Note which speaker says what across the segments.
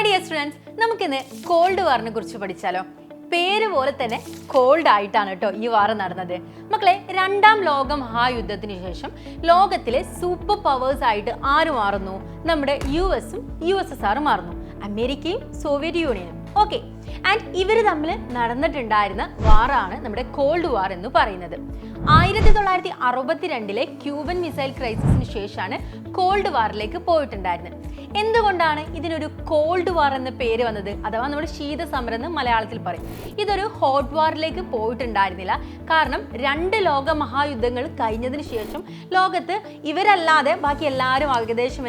Speaker 1: Hi dear students, നമുക്കിന്ന് called വാറിനെ കുറിച്ച് പഠിച്ചാലോ. പേര് പോലെ തന്നെ കോൾഡ് ആയിട്ടാണ് കേട്ടോ ഈ വാർ നടന്നത്. മക്കളെ, രണ്ടാം ലോക മഹായുദ്ധത്തിന് ശേഷം ലോകത്തിലെ സൂപ്പർ പവേഴ്സ് ആയിട്ട് ആര് മാറുന്നു? നമ്മുടെ US-ഉം USSR മാറുന്നു, അമേരിക്കയും സോവിയറ്റ് യൂണിയനും. ഓക്കെ, ആൻഡ് ഇവർ തമ്മിൽ നടന്നിട്ടുണ്ടായിരുന്ന വാറാണ് നമ്മുടെ കോൾഡ് വാർ എന്ന് പറയുന്നത്. 1962 ക്യൂബൻ മിസൈൽ ക്രൈസിസിന് ശേഷമാണ് കോൾഡ് വാറിലേക്ക് പോയിട്ടുണ്ടായിരുന്നത്. എന്തുകൊണ്ടാണ് ഇതിനൊരു കോൾഡ് വാർ എന്ന പേര് വന്നത്? അഥവാ നമ്മൾ ശീതസമരം എന്ന് മലയാളത്തിൽ പറയും. ഇതൊരു ഹോട്ട് വാറിലേക്ക് പോയിട്ടുണ്ടായിരുന്നില്ല. കാരണം രണ്ട് ലോക മഹായുദ്ധങ്ങൾ കഴിഞ്ഞതിന് ശേഷം ലോകത്ത് ഇവരല്ലാതെ ബാക്കി എല്ലാവരും ഏകദേശം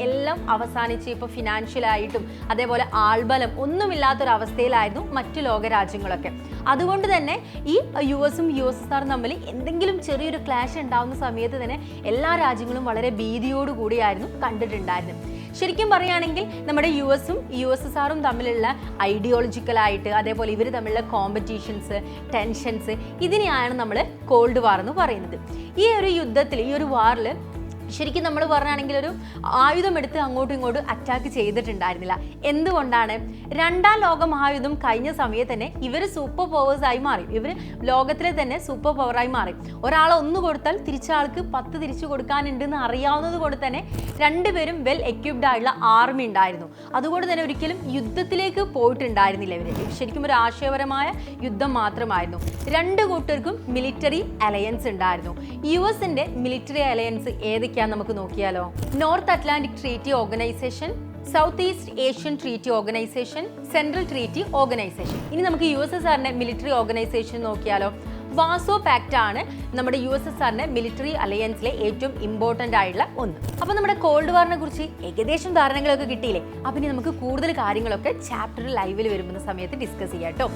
Speaker 1: എല്ലാം അവസാനിച്ച് ഇപ്പോൾ ഫിനാൻഷ്യലായിട്ടും അതേപോലെ ആൾബലം ഒന്നുമില്ലാത്തൊരവസ്ഥയിലായിരുന്നു മറ്റു ലോകരാജ്യങ്ങളൊക്കെ. അതുകൊണ്ട് തന്നെ ഈ US-ഉം USSR തമ്മിൽ എന്തെങ്കിലും ചെറിയൊരു ക്ലാഷ് ഉണ്ടാകുന്ന സമയത്ത് തന്നെ എല്ലാ രാജ്യങ്ങളും വളരെ ഭീതിയോടുകൂടിയായിരുന്നു കണ്ടിട്ടുണ്ടായിരുന്നത്. ശരിക്കും പറയുകയാണെങ്കിൽ നമ്മുടെ US-ഉം USSR-ഉം തമ്മിലുള്ള ഐഡിയോളജിക്കലായിട്ട് അതേപോലെ ഇവർ തമ്മിലുള്ള കോമ്പറ്റീഷൻസ്, ടെൻഷൻസ്, ഇതിനെയാണ് നമ്മൾ കോൾഡ് വാർ എന്ന് പറയുന്നത്. ഈ ഒരു യുദ്ധത്തിൽ, ഈ ഒരു വാറിൽ ശരിക്കും നമ്മൾ പറയുകയാണെങ്കിൽ ഒരു ആയുധമെടുത്ത് അങ്ങോട്ടും ഇങ്ങോട്ടും അറ്റാക്ക് ചെയ്തിട്ടുണ്ടായിരുന്നില്ല. എന്തുകൊണ്ടാണ്? രണ്ടാം ലോക മഹായുദ്ധം കഴിഞ്ഞ സമയത്ത് തന്നെ ഇവർ സൂപ്പർ പവേഴ്സായി മാറി. ഇവർ ലോകത്തിലെ തന്നെ സൂപ്പർ പവറായി മാറി. ഒരാളെ ഒന്ന് കൊടുത്താൽ തിരിച്ച ആൾക്ക് 10 തിരിച്ചു കൊടുക്കാനുണ്ടെന്ന് അറിയാവുന്നത് കൊണ്ട് തന്നെ രണ്ടുപേരും വെൽ എക്യുപ്ഡ് ആയിട്ടുള്ള ആർമി ഉണ്ടായിരുന്നു. അതുകൊണ്ട് തന്നെ ഒരിക്കലും യുദ്ധത്തിലേക്ക് പോയിട്ടുണ്ടായിരുന്നില്ല. ഇവർ ശരിക്കും ഒരു ആശയപരമായ യുദ്ധം മാത്രമായിരുന്നു. രണ്ട് കൂട്ടർക്കും മിലിറ്ററി അലയൻസ് ഉണ്ടായിരുന്നു. US-ന്റെ മിലിറ്ററി അലയൻസ് ഏതൊക്കെയാണ് നമുക്ക് നോക്കിയാലോ? North Atlantic treaty organisation, south east Asian treaty organisation, central treaty organisation. ഇനി നമുക്ക് USSR-ന്റെ മിലിറ്ററി ഓർഗനൈസേഷൻ നോക്കിയാലോ? വാസോ പാക്റ്റ് ആണ് നമ്മുടെ USSR-ന്റെ മിലിറ്ററി അലയൻസിലെ ഏറ്റവും ഇമ്പോർട്ടൻ്റ് ആയിട്ടുള്ള ഒന്ന്. അപ്പോൾ നമ്മുടെ കോൾഡ് വാറിനെ കുറിച്ച് ഏകദേശം ധാരണകളൊക്കെ കിട്ടിയില്ലേ? അപ്പം ഇനി നമുക്ക് കൂടുതൽ കാര്യങ്ങളൊക്കെ ചാപ്റ്റർ ലൈവിൽ വരുന്ന സമയത്ത് ഡിസ്കസ് ചെയ്യാം കേട്ടോ.